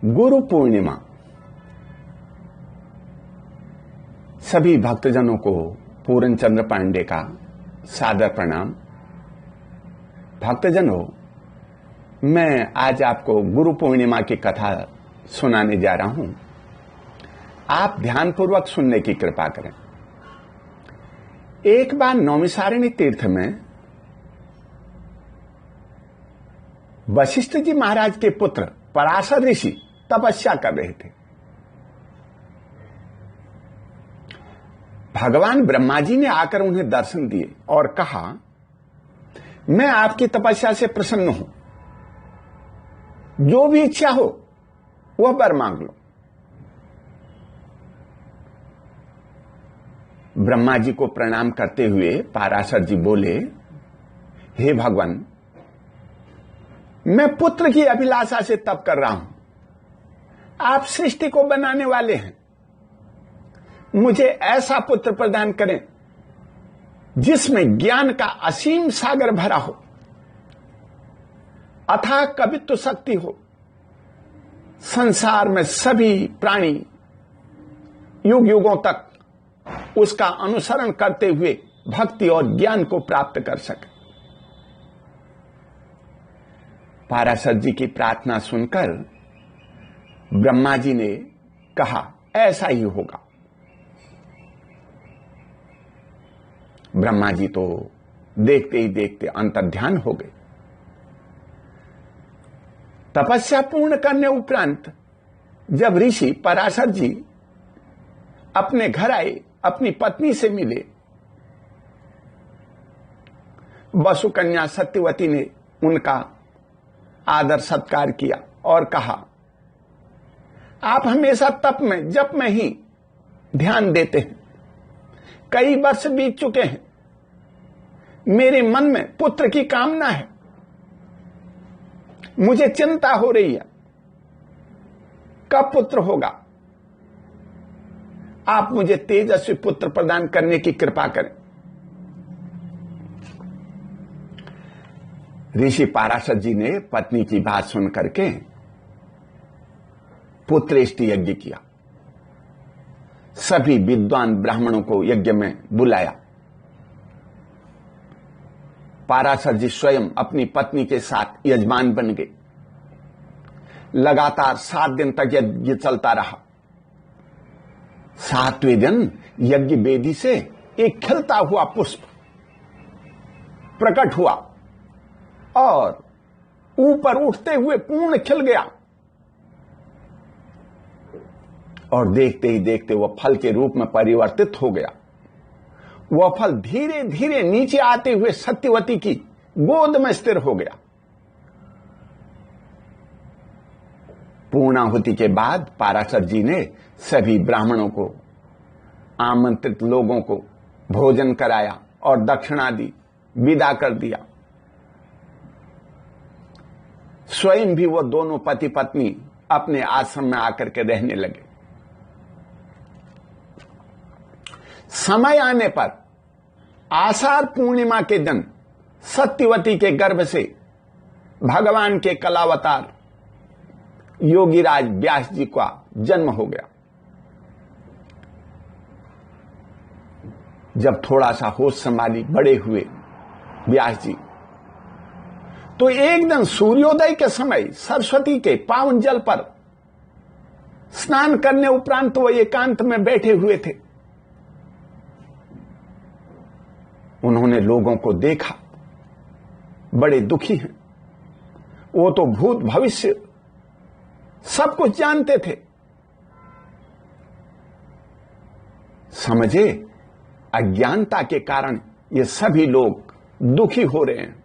गुरु पूर्णिमा सभी भक्तजनों को पूरन चंद्र पांडे का सादर प्रणाम। भक्तजनों, मैं आज आपको गुरु पूर्णिमा की कथा सुनाने जा रहा हूं। आप ध्यानपूर्वक सुनने की कृपा करें। एक बार नौमिसारणी तीर्थ में वशिष्ठ जी महाराज के पुत्र पराशर ऋषि तपस्या कर रहे थे। भगवान ब्रह्मा जी ने आकर उन्हें दर्शन दिए और कहा, मैं आपकी तपस्या से प्रसन्न हूं, जो भी इच्छा हो वह वर मांग लो। ब्रह्मा जी को प्रणाम करते हुए पराशर जी बोले, हे भगवान, मैं पुत्र की अभिलाषा से तप कर रहा हूं। आप सृष्टि को बनाने वाले हैं, मुझे ऐसा पुत्र प्रदान करें जिसमें ज्ञान का असीम सागर भरा हो, अथाह कवित्व शक्ति हो, संसार में सभी प्राणी युग युगों तक उसका अनुसरण करते हुए भक्ति और ज्ञान को प्राप्त कर सके। पराशर जी की प्रार्थना सुनकर ब्रह्मा जी ने कहा, ऐसा ही होगा। ब्रह्मा जी तो देखते ही देखते अंतर्ध्यान हो गए। तपस्या पूर्ण करने उपरांत जब ऋषि पराशर जी अपने घर आए, अपनी पत्नी से मिले, वसुकन्या सत्यवती ने उनका आदर सत्कार किया और कहा, आप हमेशा तप में जप में ही ध्यान देते हैं। कई वर्ष बीत चुके हैं, मेरे मन में पुत्र की कामना है, मुझे चिंता हो रही है, कब पुत्र होगा। आप मुझे तेजस्वी पुत्र प्रदान करने की कृपा करें। ऋषि पराशर जी ने पत्नी की बात सुनकर के पुत्रेष्टि यज्ञ किया। सभी विद्वान ब्राह्मणों को यज्ञ में बुलाया। पराशर जी स्वयं अपनी पत्नी के साथ यजमान बन गए। लगातार 7 दिन तक यज्ञ चलता रहा। 7वें दिन यज्ञ वेदी से एक खिलता हुआ पुष्प प्रकट हुआ और ऊपर उठते हुए पूर्ण खिल गया और देखते ही देखते वह फल के रूप में परिवर्तित हो गया। वह फल धीरे धीरे नीचे आते हुए सत्यवती की गोद में स्थिर हो गया। पूर्णाहुति के बाद पराशर जी ने सभी ब्राह्मणों को, आमंत्रित लोगों को भोजन कराया और दक्षिणा दी, विदा कर दिया। स्वयं भी वो दोनों पति पत्नी अपने आश्रम में आकर के रहने लगे। समय आने पर आषाढ़ पूर्णिमा के दिन सत्यवती के गर्भ से भगवान के कलावतार योगीराज व्यास जी का जन्म हो गया। जब थोड़ा सा होश संभाली, बड़े हुए व्यास जी, तो एक दिन सूर्योदय के समय सरस्वती के पावन जल पर स्नान करने उपरांत वो एकांत में बैठे हुए थे। उन्होंने लोगों को देखा, बड़े दुखी हैं। वो तो भूत भविष्य सब कुछ जानते थे। समझे, अज्ञानता के कारण ये सभी लोग दुखी हो रहे हैं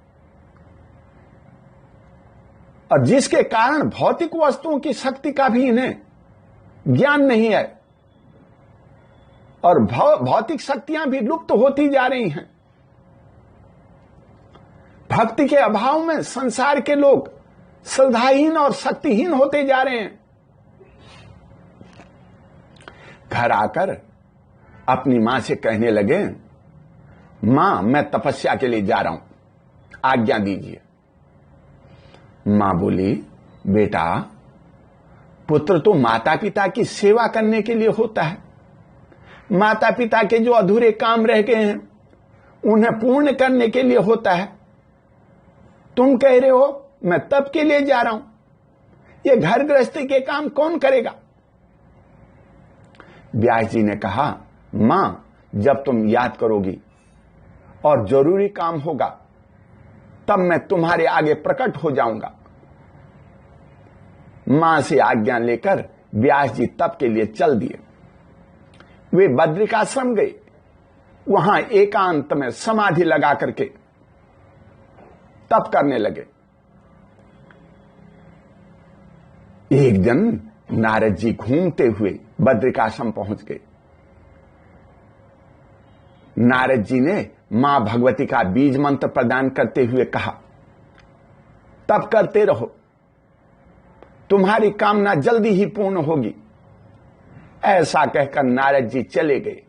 और जिसके कारण भौतिक वस्तुओं की शक्ति का भी इन्हें ज्ञान नहीं है और भौतिक शक्तियां भी लुप्त होती जा रही हैं। भक्ति के अभाव में संसार के लोग श्रद्धाहीन और शक्तिहीन होते जा रहे हैं। घर आकर अपनी मां से कहने लगे, मां, मैं तपस्या के लिए जा रहा हूं, आज्ञा दीजिए। मां बोली, बेटा, पुत्र तो माता पिता की सेवा करने के लिए होता है। माता पिता के जो अधूरे काम रह गए हैं उन्हें पूर्ण करने के लिए होता है। तुम कह रहे हो मैं तप के लिए जा रहा हूं, ये घर गृहस्थी के काम कौन करेगा? व्यास जी ने कहा, मां, जब तुम याद करोगी और जरूरी काम होगा तब मैं तुम्हारे आगे प्रकट हो जाऊंगा। मां से आज्ञा लेकर व्यास जी तप के लिए चल दिए। वे बद्रिकाश्रम गए। वहां एकांत में समाधि लगा करके तप करने लगे। एक दिन नारद जी घूमते हुए बद्रिकाश्रम पहुंच गए। नारद जी ने मां भगवती का बीज मंत्र प्रदान करते हुए कहा, तप करते रहो, तुम्हारी कामना जल्दी ही पूर्ण होगी। ऐसा कहकर नारद जी चले गए।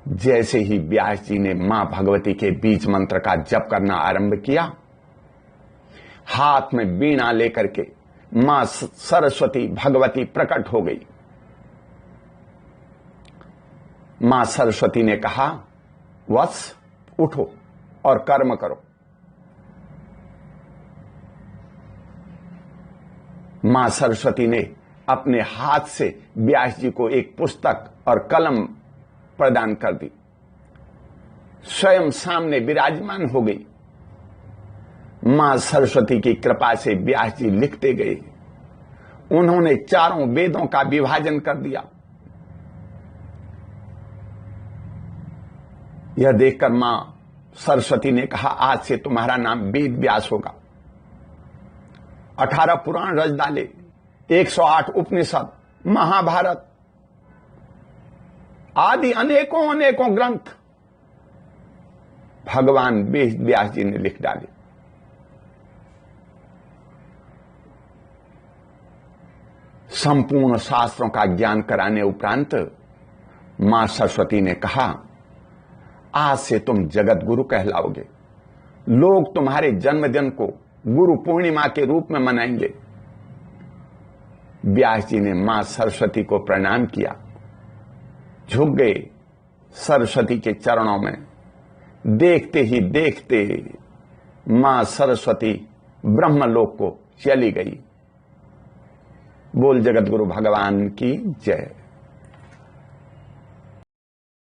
जैसे ही व्यास जी ने मां भगवती के बीज मंत्र का जप करना आरंभ किया, हाथ में वीणा लेकर के मां सरस्वती भगवती प्रकट हो गई। मां सरस्वती ने कहा, वत्स, उठो और कर्म करो। मां सरस्वती ने अपने हाथ से व्यास जी को एक पुस्तक और कलम प्रदान कर दी। स्वयं सामने विराजमान हो गई। मां सरस्वती की कृपा से व्यास जी लिखते गए। उन्होंने चारों वेदों का विभाजन कर दिया। यह देखकर मां सरस्वती ने कहा, आज से तुम्हारा नाम वेद व्यास होगा। 18 पुराण रच डाले, 108 उपनिषद, महाभारत आदि अनेकों अनेकों ग्रंथ भगवान वेद व्यास जी ने लिख डाले। संपूर्ण शास्त्रों का ज्ञान कराने उपरांत मां सरस्वती ने कहा, आज से तुम जगत गुरु कहलाओगे। लोग तुम्हारे जन्मदिन को गुरु पूर्णिमा के रूप में मनाएंगे। व्यास जी ने मां सरस्वती को प्रणाम किया, झुक गए सरस्वती के चरणों में। देखते ही देखते मां सरस्वती ब्रह्मलोक को चली गई। बोल जगत गुरु भगवान की जय।